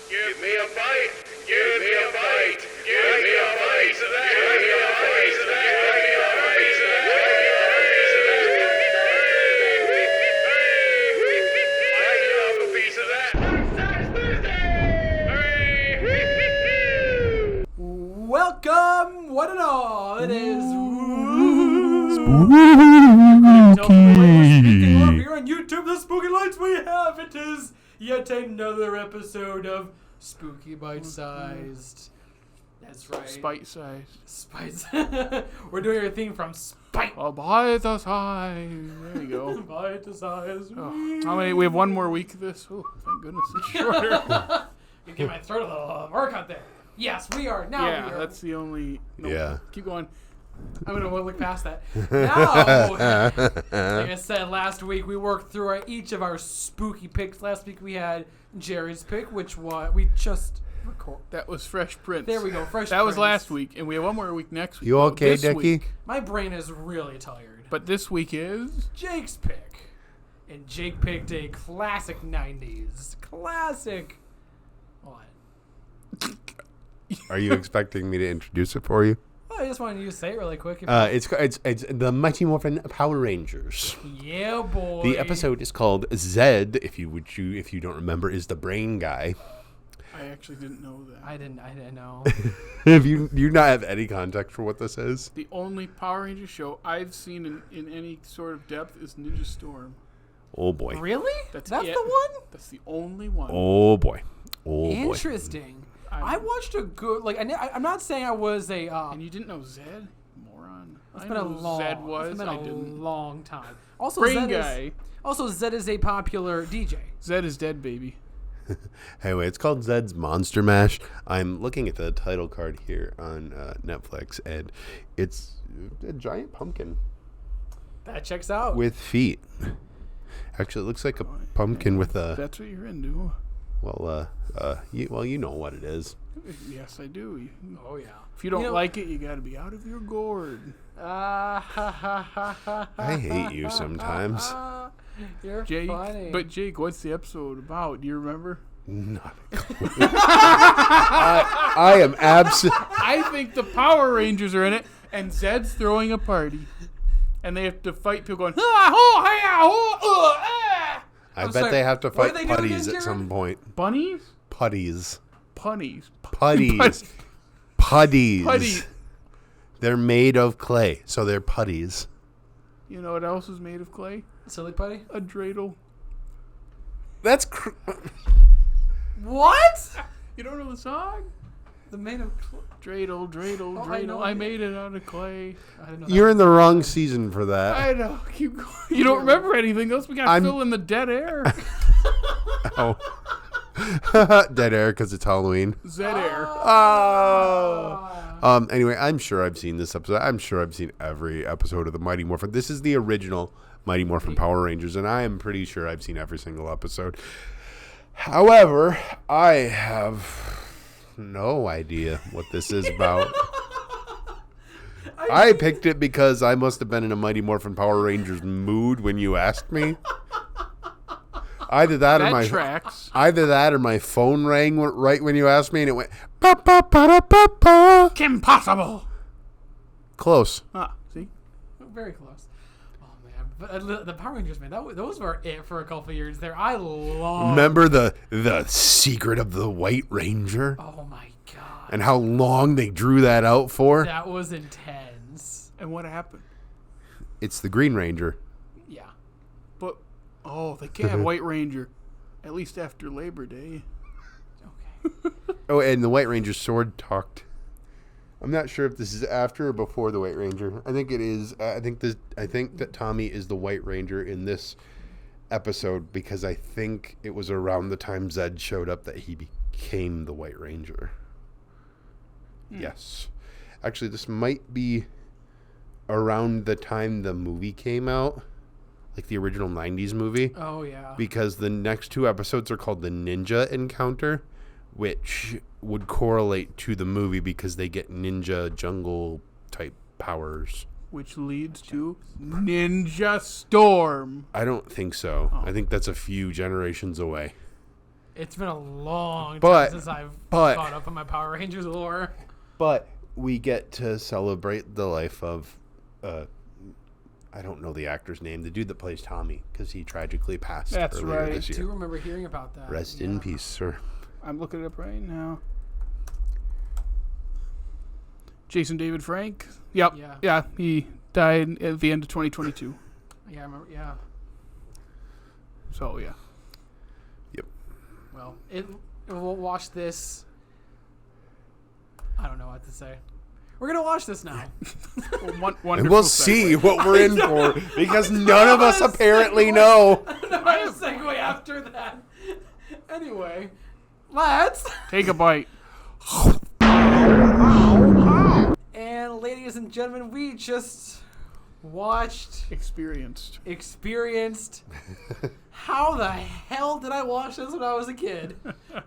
Give me a bite. Give me a bite. Give me a bite of that. Give me a bite of that. Give me a bite of that. I love a piece of that. Hooray! Welcome, one and all. It is Speaking of here on YouTube, the Spooky Lights we have. It is yet another episode of Spooky Bite-Sized. That's right. Spite-sized. We're doing our theme from Spite. Oh, bite-sized. There you go. Bite-Sized. Oh, how many? We have one more week of this. Oh, thank goodness it's shorter. You get my throat a little workout there. Yes, we are. Now yeah, we are. that's the only... No, Yeah. Keep going. I'm going to look past that. Now, like I said last week, we worked through each of our spooky picks. Last week we had Jerry's pick, which we just record. That was Fresh Prince. There we go, Fresh That was Prince. last week, and we have one more week next week. You okay, This Dickey? week- My brain is really tired. But this week is... Jake's pick. And Jake picked a classic 90s. Classic. What? Are you expecting me to introduce it for you? Well, I just wanted you to say it really quick. It's the Mighty Morphin Power Rangers. Yeah, boy. The episode is called Zedd. If you don't remember, is the brain guy. I actually didn't know that. I didn't know. If you not have any context for what this is, The only Power Ranger show I've seen in any sort of depth is Ninja Storm. oh boy, Really? That's That's it. the one? That's the only one. oh boy, oh boy. Interesting. I watched a good, I'm not saying I was a, And you didn't know Zedd? Moron. it's I been a know who long, Zedd was. it's been I a didn't. long time. Also, Brain guy. Zedd is a popular DJ. Zedd is dead, baby. Anyway, it's called Zedd's Monster Mash. I'm looking at the title card here on Netflix, and it's a giant pumpkin That checks out. with feet. Actually, it looks like a pumpkin with a That's what you're into. you know what it is. Yes, I do. Oh, yeah. If you don't like it, you got to be out of your gourd. I hate you sometimes. You're Jake, funny. but Jake, what's the episode about? Do you remember? Not a clue. I am I think the Power Rangers are in it, and Zedd's throwing a party, and they have to fight people going. I I'm bet sorry, they have to what fight are they doing putties again, at some point. Bunnies, Putties. punnies, Putties. Putties. putty. They're made of clay, so they're putties. You know what else is made of clay? Silly putty? A dreidel. That's What? You don't know the song? The made of... Dreidel, dreidel, Oh, I dreidel. know I it. made it out of clay. I didn't know You're in the wrong season for that. I know. Keep going. You don't remember anything else? We got to fill in the dead air. Oh. Dead air because it's Halloween. Zed air. Oh. Anyway, I'm sure I've seen this episode. I'm sure I've seen every episode of the Mighty Morphin. This is the original Mighty Morphin Power Rangers, and I am pretty sure I've seen every single episode. However, I have no idea what this is about. I picked it because I must have been in a Mighty Morphin Power Rangers mood when you asked me. Either that tracks. Either that or my phone rang right when you asked me, and it went ba ba ba da ba ba. Impossible. Close. See? Very close. Oh, man. But the Power Rangers, man, those were it for a couple of years there. I love... Remember the secret of the White Ranger Oh, my God. and how long they drew that out for? That was intense. And what happened? It's the Green Ranger. Yeah. But, they can't have White Ranger. At least after Labor Day. Okay. Oh, and the White Ranger's sword talked. I'm not sure if this is after or before the White Ranger. I think it is. I think that Tommy is the White Ranger in this episode because I think it was around the time Zedd showed up that he became the White Ranger. Yes. Actually, this might be around the time the movie came out, like the original 90s movie. Oh, yeah. Because the next two episodes are called the Ninja Encounter, which would correlate to the movie because they get ninja jungle type powers. Which leads to Ninja Storm. I don't think so. I think that's a few generations away. It's been a long But- time since I've but- caught up on my Power Rangers lore. But we get to celebrate the life of, I don't know the actor's name, the dude that plays Tommy, because he tragically passed That's earlier right. this I do year. remember hearing about that. Rest Yeah. in peace, sir. I'm looking it up right now. Jason David Frank. Yep. Yeah. Yeah. He died at the end of 2022. Yeah, I remember. Yeah. So yeah. Well, we'll watch this. I don't know what to say. We're gonna watch this now. Well, And we'll see what we're in for, because none of us apparently know. I don't know how to segue after that. Anyway, let's. Take a bite. And ladies and gentlemen, we just experienced. How the hell did I watch this when I was a kid?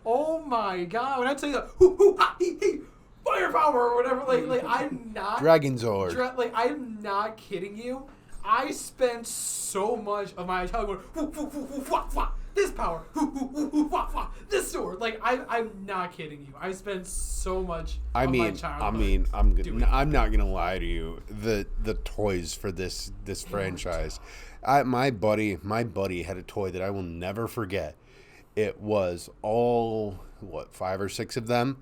Oh my god! When I tell you that, hoo, hoo, ha, hee, hee, firepower or whatever, like I'm not. Dragon Zord. Like I'm not kidding you. I spent so much of my childhood going, hoo, hoo, hoo, hoo, wah, wah, this power, hoo, hoo, hoo, hoo, wah, wah, this sword. Like I'm not kidding you. I spent so much. of my childhood. I'm not gonna lie to you. The toys for this franchise. My buddy had a toy that I will never forget. It was all 5 or 6 of them,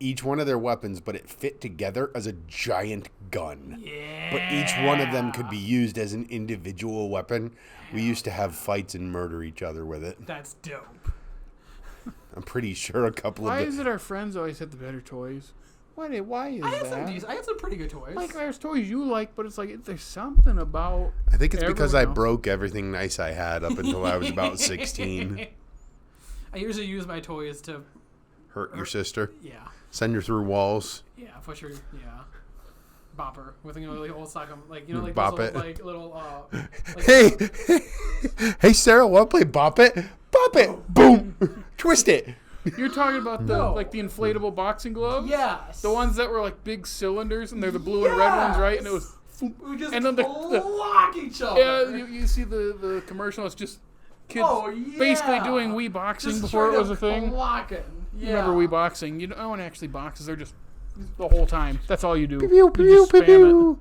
each one of their weapons, but it fit together as a giant gun. Yeah. But each one of them could be used as an individual weapon. We used to have fights and murder each other with it. That's dope. I'm pretty sure a couple Why of is it our friends always had the better toys? Why is I had that? I had some pretty good toys. Like there's toys you like, but it's like there's something about. I think it's because I everyone else. broke everything nice I had up until I was about 16. I usually use my toys to, Hurt your sister. yeah, Send her through walls. for sure, yeah. Bopper with like old sock, like like Bop those it. like little like, Hey, Sarah, want to play Bop It? Bop It. Boom. Twist it. You're talking about the No. like the inflatable boxing gloves. yes, The ones that were like big cylinders, and they're the blue and red ones, right? And it was. we just and then the- block each other. Yeah, you see the commercial. It's just kids basically doing Wii boxing Just before it was a straight up thing. blocking. Yeah. You remember Wii boxing? No one actually boxes. They're just the whole time. That's all you do. Pew, You pew, just pew, spam pew.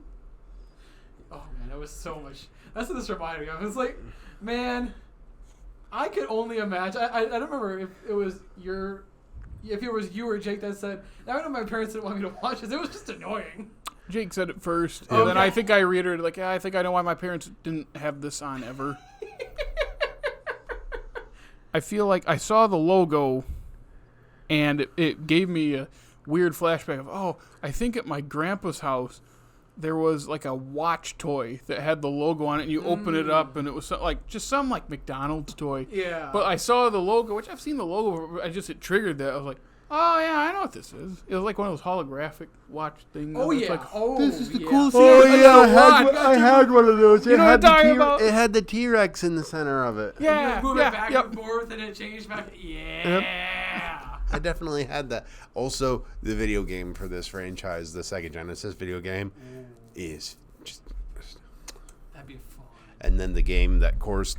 Oh man, that was so much. That's what this reminded me of. It's like, man, I could only imagine. I don't remember if it was you or Jake that said. I don't know. My parents didn't want me to watch this. It was just annoying. it. Jake said it first, and then I think I reiterated like, I think I know why my parents didn't have this on ever. I feel like I saw the logo, and it gave me a weird flashback of, I think at my grandpa's house, there was like a watch toy that had the logo on it, and you open it up, and it was some McDonald's toy. Yeah. But I saw the logo, which I've seen the logo, it triggered that. I was like, oh yeah, I know what this is. It was like one of those holographic watch things. Oh It's yeah. like, This is the coolest Oh, thing. yeah, Watch. I had one of those. You know what I'm talking about? It had the T-Rex in the center of it. Yeah, Move yeah, it back yep. and forth, and it changed back. Yeah. I definitely had that. Also, the video game for this franchise, the Sega Genesis video game, is just... That'd be fun. And then the game that, of course,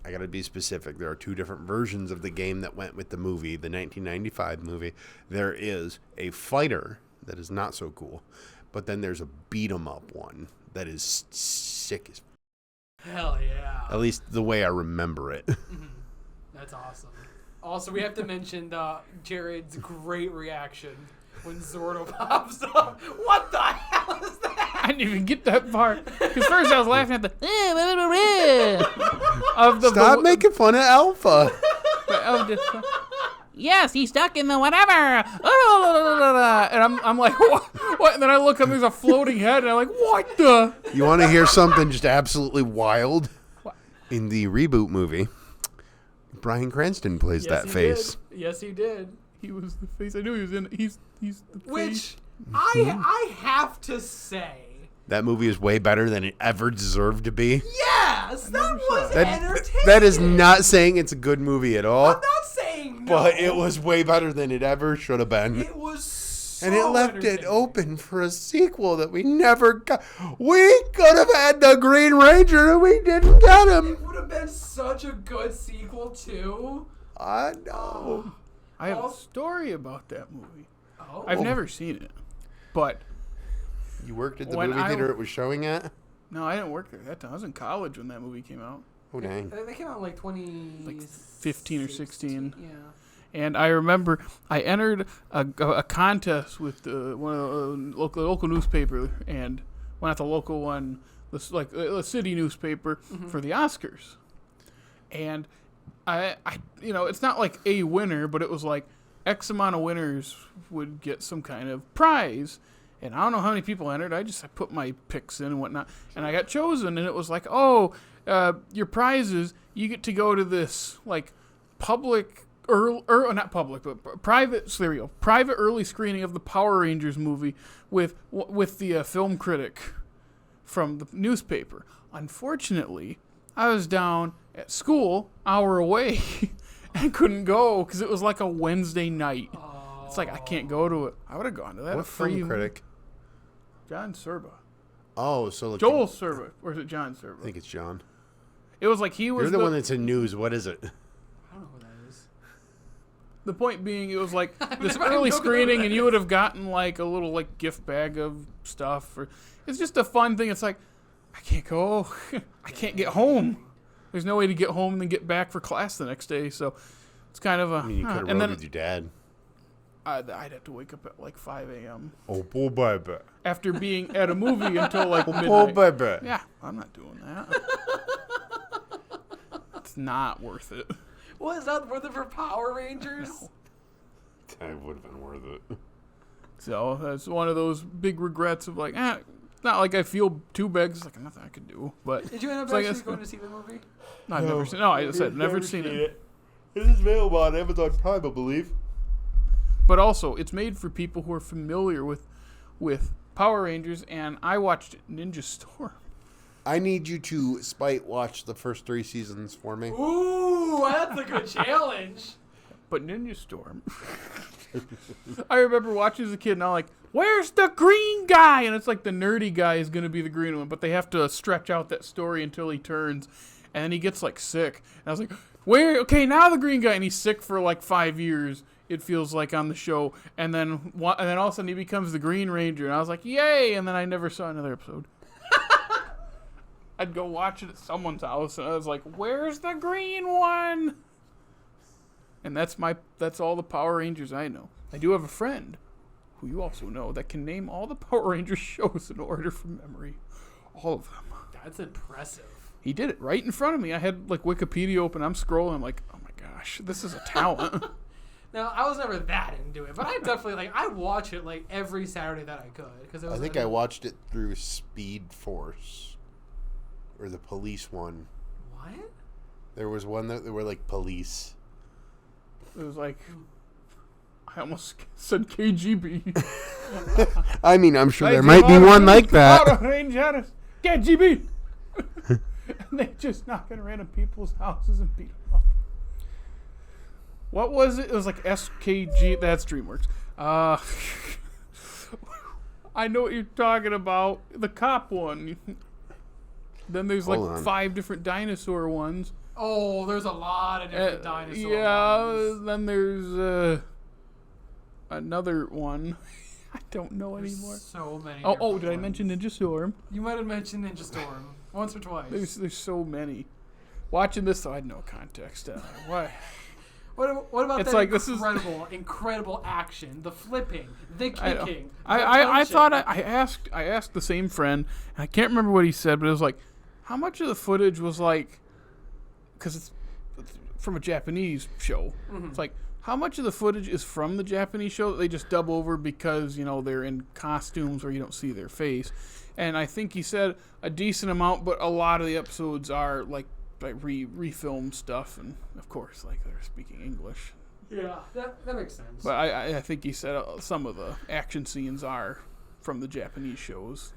I gotta be specific. There are 2 different versions of the game that went with the movie, the 1995 movie. There is a fighter that is not so cool, but then there's a beat 'em up one that is sick as... Hell yeah. At least the way I remember it. That's awesome. Also, we have to mention Jared's great reaction when Zordo pops up. What the hell is that? I didn't even get that part. Because first I was laughing at the of the Stop making fun of Alpha. of the, yes, he's stuck in the whatever. And I'm like, what? And then I look up, there's a floating head, and I'm like, what the? You want to hear something just absolutely wild? In the reboot movie, Bryan Cranston plays that face. Did. Yes, he did. He was the face. I knew he was in it. He's the face. Which I have to say, That movie is way better than it ever deserved to be. yes, that was entertaining. That is not saying it's a good movie at all, I'm not saying no. but it was way better than it ever should have been. It was so And it left it entertaining. open for a sequel that we never got. We could have had the Green Ranger and we didn't get him. It would have been such a good sequel too. No. I have a story about that movie. Oh. I've never seen it, but You worked at the When movie I- theater it was showing at? no, I didn't work there that time. I was in college when that movie came out, Oh, dang. They came out in like 15 or 16. Yeah. And I remember I entered a contest with one of the local newspaper, and went at the local one, like a city newspaper, for the Oscars. And I it's not like a winner, but it was like X amount of winners would get some kind of prize. And I don't know how many people entered. I put my picks in and whatnot, and I got chosen. And it was like, your prizes, you get to go to this like public. Not public, but private early screening of the Power Rangers movie with the film critic from the newspaper. Unfortunately, I was down at school, hour away, and couldn't go because it was like a Wednesday night. Oh. It's like I can't go to it. I would have gone to that. What film critic? John Serba. Oh, so like Joel Serba, or is it John I Serba? think it's John. It was like he was You're the one that's in news. What is it? I don't know who that is. The point being, it was like this never early know who screening, that and you would have gotten like a little like gift bag of stuff. Or it's just a fun thing. It's like I can't go. I can't get home. There's no way to get home and then get back for class the next day. So it's kind of a. I mean, you could have and rode then with your dad. I'd have to wake up at like 5 a.m. Oh, boy, baby. after being at a movie until like Oh, midnight. baby. Yeah, I'm not doing that. It's not worth it. What is that worth it for Power Rangers? That would have been worth it. So that's one of those big regrets of like, not like I feel too bad. It's like nothing I could do. But Did you end up it's like, actually going to see the movie? no, I've never seen. No, I said never seen it. It is available on Amazon Prime, I believe. But also, it's made for people who are familiar with Power Rangers, and I watched Ninja Storm. I need you to spite watch the first 3 seasons for me. Ooh, that's a good challenge. But Ninja Storm, I remember watching as a kid, and I'm like, "Where's the green guy?" And it's like the nerdy guy is going to be the green one, but they have to stretch out that story until he turns, and then he gets like sick. And I was like, "Where? Okay, now the green guy," and he's sick for like 5 years. It feels like on the show, and then all of a sudden he becomes the Green Ranger, and I was like, "Yay!" And then I never saw another episode. I'd go watch it at someone's house, and I was like, "Where's the green one?" And that's all the Power Rangers I know. I do have a friend, who you also know, that can name all the Power Rangers shows in order from memory, all of them. That's impressive. He did it right in front of me. I had like Wikipedia open. I'm scrolling. I'm like, "Oh my gosh, this is a talent." Now, I was never that into it, but I definitely, I watch it, every Saturday that I could. Cause it was I think I watched it through Speed Force. Or the police one. What? There was one that they were like police. It was like, I almost said KGB. I mean, I'm sure there might be one like that. Power Rangers, KGB. And they just knock on random people's houses and beat them up. What was it? It was like SKG. That's DreamWorks. I know what you're talking about. The cop one. Then there's Hold like on. 5 different dinosaur ones. Oh, there's a lot of different dinosaur Yeah, ones. then there's another one. I don't know anymore. So many. Oh, different did I ones. mention Ninja Storm? You might have mentioned Ninja Storm once or twice. There's so many. Watching this, though, I had no context. Why? What about It's that like, this is- incredible action, the flipping, the I know. kicking? I thought I asked the same friend, and I can't remember what he said, but it was like, how much of the footage was like, because it's from a Japanese show. It's like, how much of the footage is from the Japanese show that they just dub over because, they're in costumes or you don't see their face? And I think he said a decent amount, but a lot of the episodes are like refilmed stuff, and of course, like they're speaking English. Yeah, that makes sense. But I think he said some of the action scenes from the Japanese shows.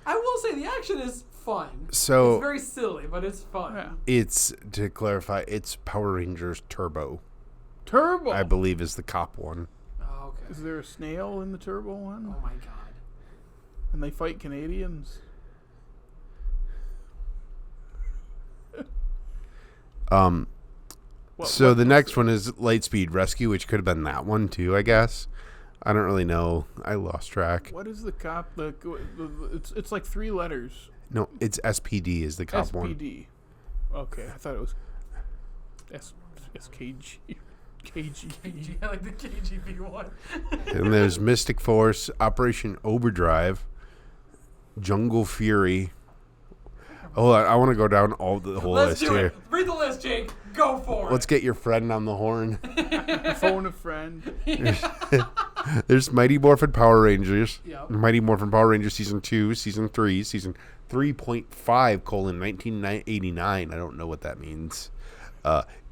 I will say the action is fun. So- it's very silly, but it's fun. Yeah. It's, to clarify, it's Power Rangers Turbo, Turbo. I believe is the cop one. Oh, okay. Is there a snail in the Turbo one? Oh my god. And they fight Canadians. So the next one is Lightspeed Rescue, which could have been that one too, I guess. I don't really know. I lost track. What is the cop? It's like 3 letters. No, it's SPD is the cop one. SPD. Okay, I thought it was SKG. KG. I like the KGB one. And there's Mystic Force, Operation Overdrive, Jungle Fury. Hold on, I want to go down the whole Let's list do here. it. Read the list, Jake. Go for it. Let's get your friend on the horn. Phone a friend. There's Mighty Morphin Power Rangers. Yep. Mighty Morphin Power Rangers Season 2, Season 3, Season 3.5:1989. I don't know what that means.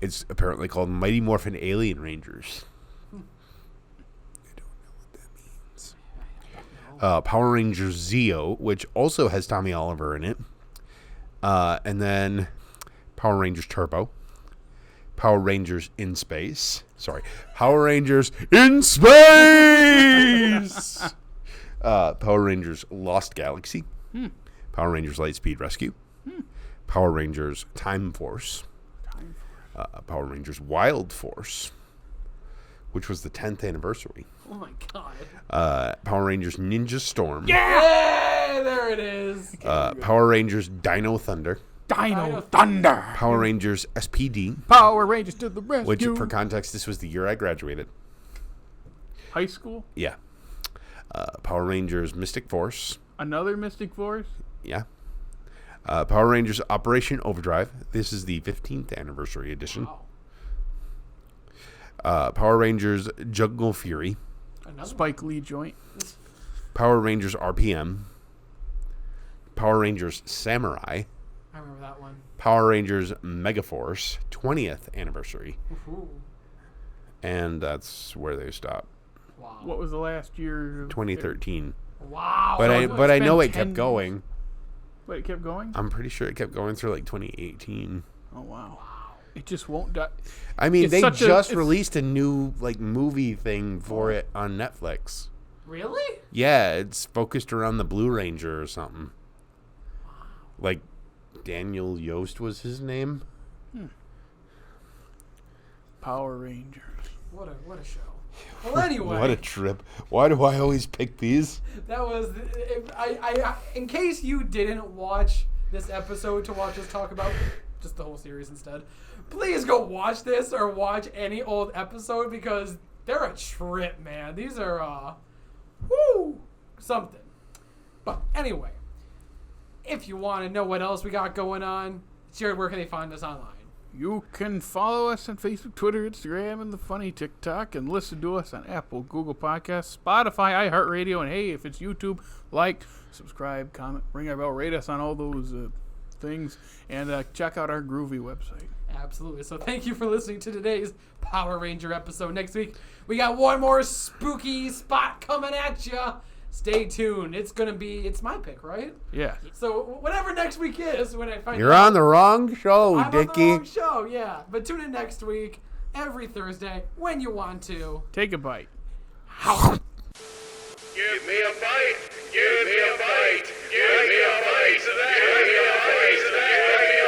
It's apparently called Mighty Morphin Alien Rangers. I don't know what that means. Power Rangers Zeo, which also has Tommy Oliver in it. And then Power Rangers Turbo. Power Rangers in Space. Sorry. Power Rangers in Space! Power Rangers Lost Galaxy. Power Rangers Lightspeed Rescue. Power Rangers Time Force. Power Rangers Wild Force, which was the 10th anniversary. Oh my god. Power Rangers Ninja Storm. Yeah, there it is. Power Rangers Dino Thunder. Dino Thunder. Power Rangers SPD. Power Rangers to the rescue. Which, for context, this was the year I graduated. High school. Yeah. Power Rangers Mystic Force. Another Mystic Force. Yeah. Power Rangers Operation Overdrive. This is the 15th anniversary edition. Wow. Power Rangers Jungle Fury. Another Spike Lee joint. Power Rangers RPM. Power Rangers Samurai. I remember that one. Power Rangers Megaforce 20th anniversary. Ooh. And that's where they stopped. Wow. What was the last year? 2013. Wow. But I it's know been it 10 kept going. Wait, it kept going? I'm pretty sure it kept going through like 2018. Oh, wow. It just won't die. I mean, It's they such a- just it's- released a new like movie thing for it on Netflix. Really? Yeah, it's focused around the Blue Ranger or something. Like Daniel Yost was his name. Power Rangers. What a show. Well, anyway. What a trip. Why do I always pick these? That was I in case you didn't watch this episode to watch us talk about just the whole series instead, please go watch this or watch any old episode because they're a trip, man. These are something. But anyway, if you want to know what else we got going on, Jared, where can they find us online? You can follow us on Facebook, Twitter, Instagram, and the funny TikTok, and listen to us on Apple, Google Podcasts, Spotify, iHeartRadio, and hey, if it's YouTube, like, subscribe, comment, ring our bell, rate us on all those things, and check out our groovy website. Absolutely. So thank you for listening to today's Power Ranger episode. Next week, we got one more spooky spot coming at you. Stay tuned. It's my pick, right? Yeah. So whatever next week is, when I find You're out, on the wrong show, I'm Dickie. on the wrong show, yeah. But tune in next week, every Thursday, when you want to. Take a bite. Give me a bite. Give me a bite. Give me a bite. Give me a bite. Give me a bite.